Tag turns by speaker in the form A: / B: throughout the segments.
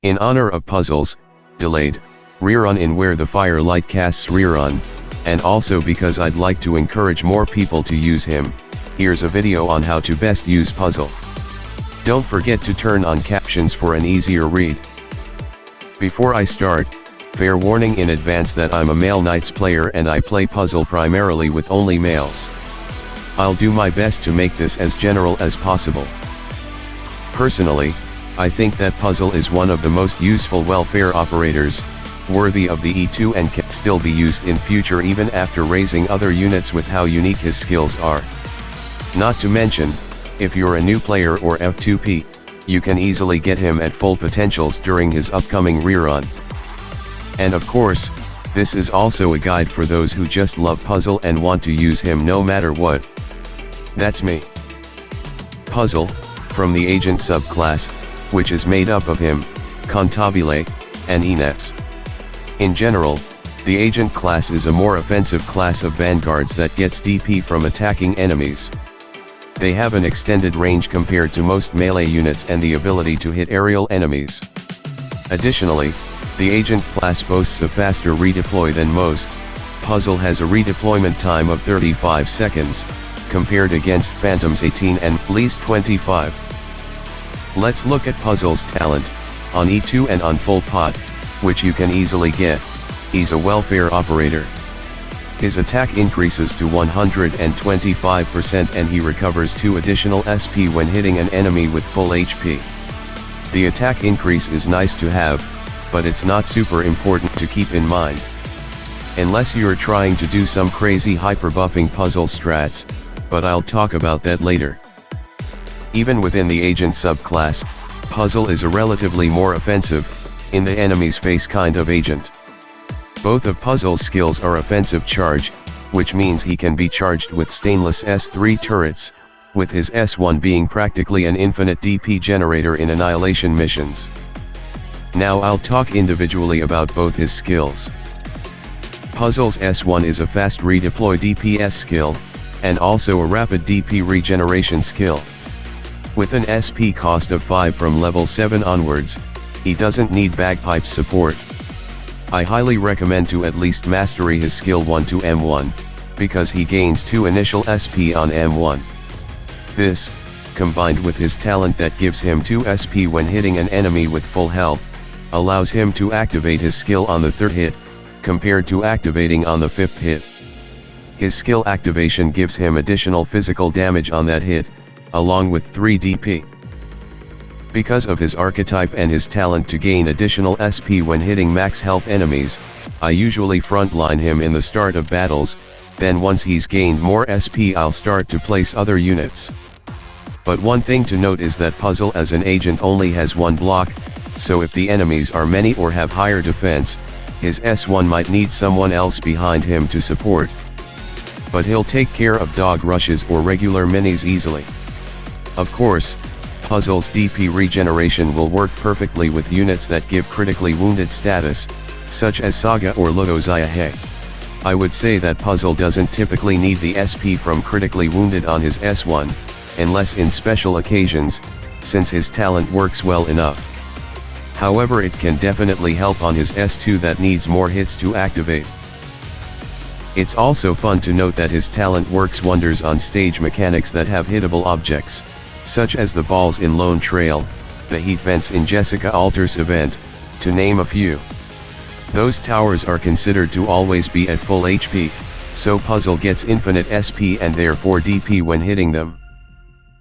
A: In honor of puzzles, delayed, rerun in where the firelight casts rerun, and also because I'd like to encourage more people to use him, here's a video on how to best use puzzle. Don't forget to turn on captions for an easier read. Before I start, fair warning in advance that I'm a Maleknights player and I play puzzle primarily with only males. I'll do my best to make this as general as possible. Personally, I think that puzzle is one of the most useful welfare operators, worthy of the E2 and can still be used in future even after raising other units with how unique his skills are. Not to mention, if you're a new player or F2P, you can easily get him at full potentials during his upcoming rerun. And of course, this is also a guide for those who just love puzzle and want to use him no matter what. That's me. Puzzle, from the agent subclass, which is made up of him, Cantabile, and Inets. In general, the agent class is a more offensive class of vanguards that gets DP from attacking enemies. They have an extended range compared to most melee units and the ability to hit aerial enemies. Additionally, the agent class boasts a faster redeploy than most. Puzzle has a redeployment time of 35 seconds, compared against Phantom's 18 and least 25. Let's look at Puzzle's talent, on E2 and on full pot, which you can easily get. He's a welfare operator. His attack increases to 125% and he recovers 2 additional SP when hitting an enemy with full HP. The attack increase is nice to have, but it's not super important to keep in mind. Unless you're trying to do some crazy hyper-buffing puzzle strats, but I'll talk about that later. Even within the agent subclass, Puzzle is a relatively more offensive, in the enemy's face kind of agent. Both of Puzzle's skills are offensive charge, which means he can be charged with stainless S3 turrets, with his S1 being practically an infinite DP generator in annihilation missions. Now I'll talk individually about both his skills. Puzzle's S1 is a fast redeploy DPS skill, and also a rapid DP regeneration skill. With an SP cost of 5 from level 7 onwards, he doesn't need bagpipe support. I highly recommend to at least mastery his skill 1 to M1, because he gains 2 initial SP on M1. This, combined with his talent that gives him 2 SP when hitting an enemy with full health, allows him to activate his skill on the 3rd hit, compared to activating on the 5th hit. His skill activation gives him additional physical damage on that hit, along with 3 DP. Because of his archetype and his talent to gain additional SP when hitting max health enemies, I usually frontline him in the start of battles, then once he's gained more SP I'll start to place other units. But one thing to note is that Puzzle as an agent only has 1 block, so if the enemies are many or have higher defense, his S1 might need someone else behind him to support. But he'll take care of dog rushes or regular minis easily. Of course, Puzzle's DP regeneration will work perfectly with units that give critically wounded status, such as Saga or Logoziahe. I would say that Puzzle doesn't typically need the SP from critically wounded on his S1, unless in special occasions, since his talent works well enough. However, it can definitely help on his S2 that needs more hits to activate. It's also fun to note that his talent works wonders on stage mechanics that have hittable objects, such as the balls in Lone Trail, the heat vents in Jessica Alter's event, to name a few. Those towers are considered to always be at full HP, so Puzzle gets infinite SP and therefore DP when hitting them.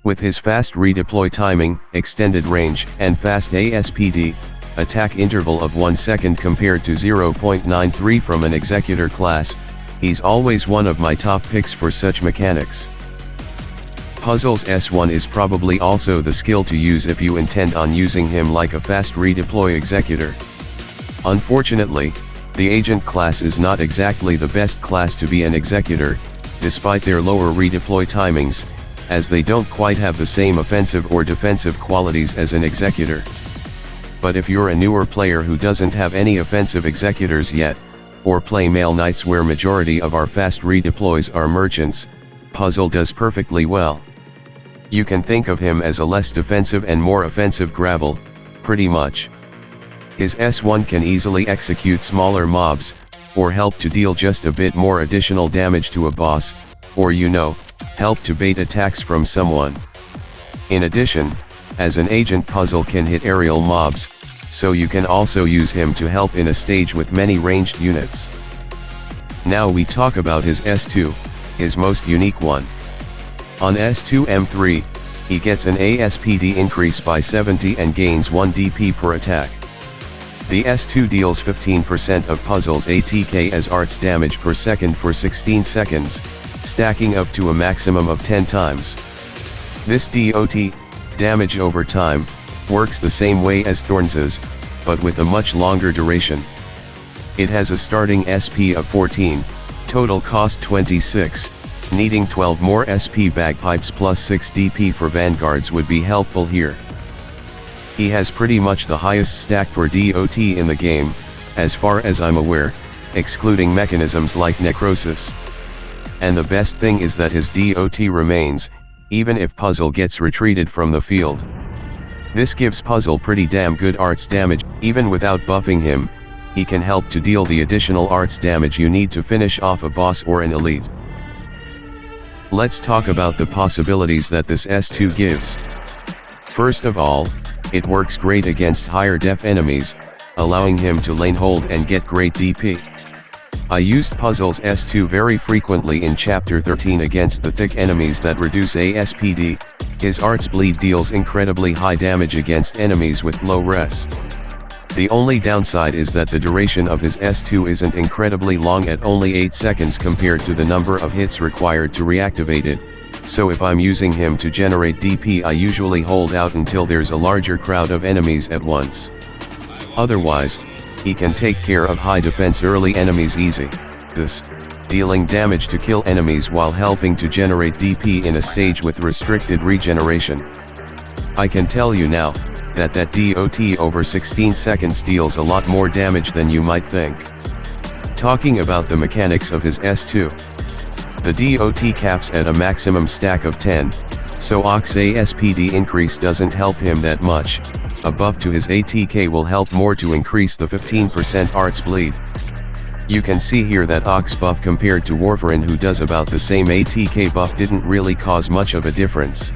A: With his fast redeploy timing, extended range, and fast ASPD, attack interval of 1 second compared to 0.93 from an executor class, he's always one of my top picks for such mechanics. Puzzle's S1 is probably also the skill to use if you intend on using him like a fast redeploy executor. Unfortunately, the agent class is not exactly the best class to be an executor, despite their lower redeploy timings, as they don't quite have the same offensive or defensive qualities as an executor. But if you're a newer player who doesn't have any offensive executors yet, or play Maleknights where majority of our fast redeploys are merchants, Puzzle does perfectly well. You can think of him as a less defensive and more offensive Gravel, pretty much. His S1 can easily execute smaller mobs, or help to deal just a bit more additional damage to a boss, or help to bait attacks from someone. In addition, as an agent, Puzzle can hit aerial mobs, so you can also use him to help in a stage with many ranged units. Now we talk about his S2, his most unique one. On S2 M3, he gets an ASPD increase by 70 and gains 1 DP per attack. The S2 deals 15% of Puzzle's ATK as arts damage per second for 16 seconds, stacking up to a maximum of 10 times. This DOT, damage over time, works the same way as Thorns', but with a much longer duration. It has a starting SP of 14, total cost 26, needing 12 more SP bagpipes plus 6 DP for Vanguards would be helpful here. He has pretty much the highest stack for DOT in the game, as far as I'm aware, excluding mechanisms like Necrosis. And the best thing is that his DOT remains, even if Puzzle gets retreated from the field. This gives Puzzle pretty damn good arts damage. Even without buffing him, he can help to deal the additional arts damage you need to finish off a boss or an elite. Let's talk about the possibilities that this S2 gives. First of all, it works great against higher def enemies, allowing him to lane hold and get great DP. I used Puzzle's S2 very frequently in Chapter 13 against the thick enemies that reduce ASPD. His arts bleed deals incredibly high damage against enemies with low res. The only downside is that the duration of his S2 isn't incredibly long at only 8 seconds compared to the number of hits required to reactivate it, so if I'm using him to generate DP, I usually hold out until there's a larger crowd of enemies at once. Otherwise, he can take care of high defense early enemies easy, thus dealing damage to kill enemies while helping to generate DP in a stage with restricted regeneration. I can tell you now, that DOT over 16 seconds deals a lot more damage than you might think. Talking about the mechanics of his S2. The DOT caps at a maximum stack of 10, so Ox ASPD increase doesn't help him that much. A buff to his ATK will help more to increase the 15% arts bleed. You can see here that Ox buff compared to Warfarin, who does about the same ATK buff, didn't really cause much of a difference.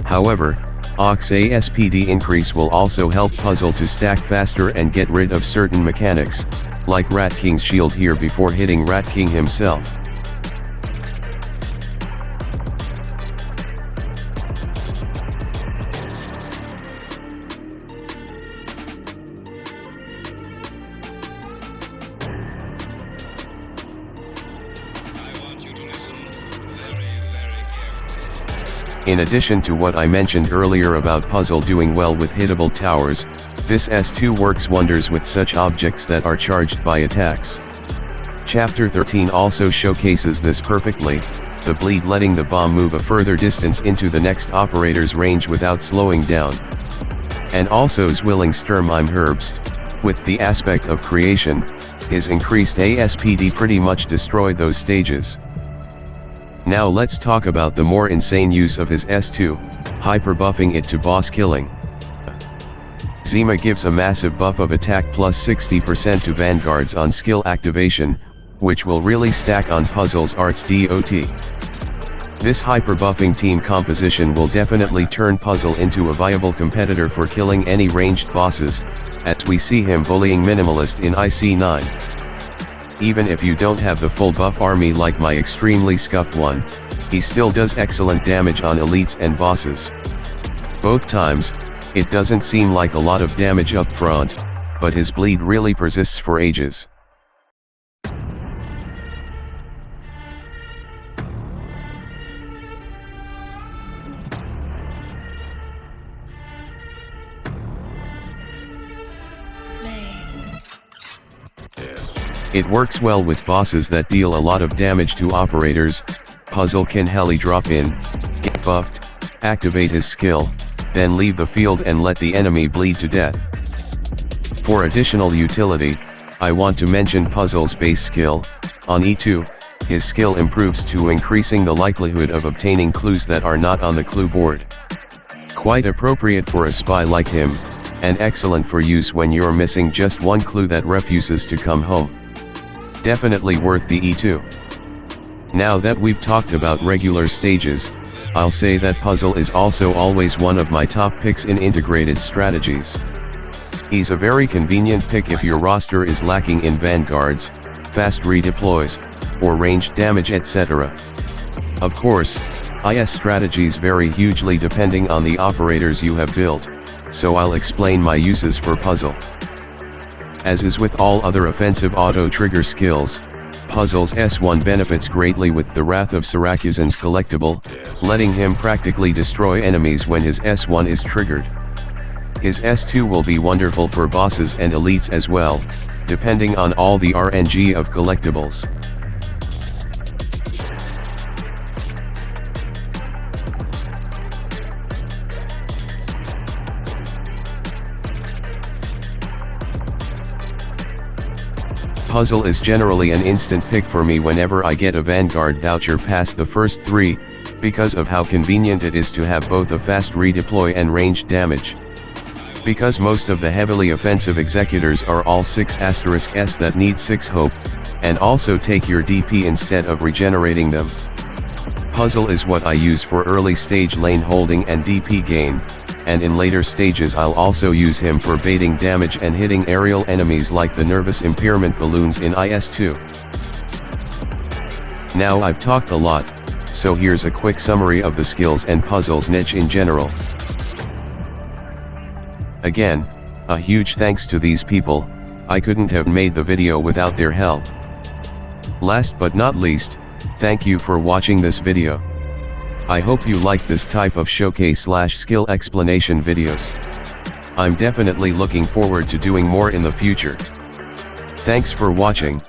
A: However, Ox ASPD increase will also help Puzzle to stack faster and get rid of certain mechanics, like Rat King's shield here before hitting Rat King himself. In addition to what I mentioned earlier about Puzzle doing well with hittable towers, this S2 works wonders with such objects that are charged by attacks. Chapter 13 also showcases this perfectly, the bleed letting the bomb move a further distance into the next operator's range without slowing down. And also Zwilling Sturm im Herbst, with the aspect of creation, his increased ASPD pretty much destroyed those stages. Now let's talk about the more insane use of his S2, hyper buffing it to boss killing. Zima gives a massive buff of attack plus 60% to Vanguards on skill activation, which will really stack on Puzzle's arts DOT. This hyper buffing team composition will definitely turn Puzzle into a viable competitor for killing any ranged bosses, as we see him bullying Minimalist in IC9. Even if you don't have the full buff army like my extremely scuffed one, he still does excellent damage on elites and bosses. Both times, it doesn't seem like a lot of damage up front, but his bleed really persists for ages. It works well with bosses that deal a lot of damage to operators. Puzzle can heli drop in, get buffed, activate his skill, then leave the field and let the enemy bleed to death. For additional utility, I want to mention Puzzle's base skill. On E2, his skill improves to increasing the likelihood of obtaining clues that are not on the clue board. Quite appropriate for a spy like him, and excellent for use when you're missing just one clue that refuses to come home. Definitely worth the E2. Now that we've talked about regular stages, I'll say that Puzzle is also always one of my top picks in integrated strategies. He's a very convenient pick if your roster is lacking in vanguards, fast redeploys, or ranged damage etc. Of course, IS strategies vary hugely depending on the operators you have built, so I'll explain my uses for Puzzle. As is with all other offensive auto-trigger skills, Puzzle's S1 benefits greatly with the Wrath of Syracusan's collectible, letting him practically destroy enemies when his S1 is triggered. His S2 will be wonderful for bosses and elites as well, depending on all the RNG of collectibles. Puzzle is generally an instant pick for me whenever I get a Vanguard voucher past the first 3, because of how convenient it is to have both a fast redeploy and ranged damage. Because most of the heavily offensive executors are all 6*S that need 6 hope, and also take your DP instead of regenerating them. Puzzle is what I use for early stage lane holding and DP gain, and in later stages I'll also use him for baiting damage and hitting aerial enemies like the nervous impairment balloons in IS2. Now I've talked a lot, so here's a quick summary of the skills and Puzzle's niche in general. Again, a huge thanks to these people, I couldn't have made the video without their help. Last but not least, thank you for watching this video. I hope you like this type of showcase/skill explanation videos. I'm definitely looking forward to doing more in the future. Thanks for watching.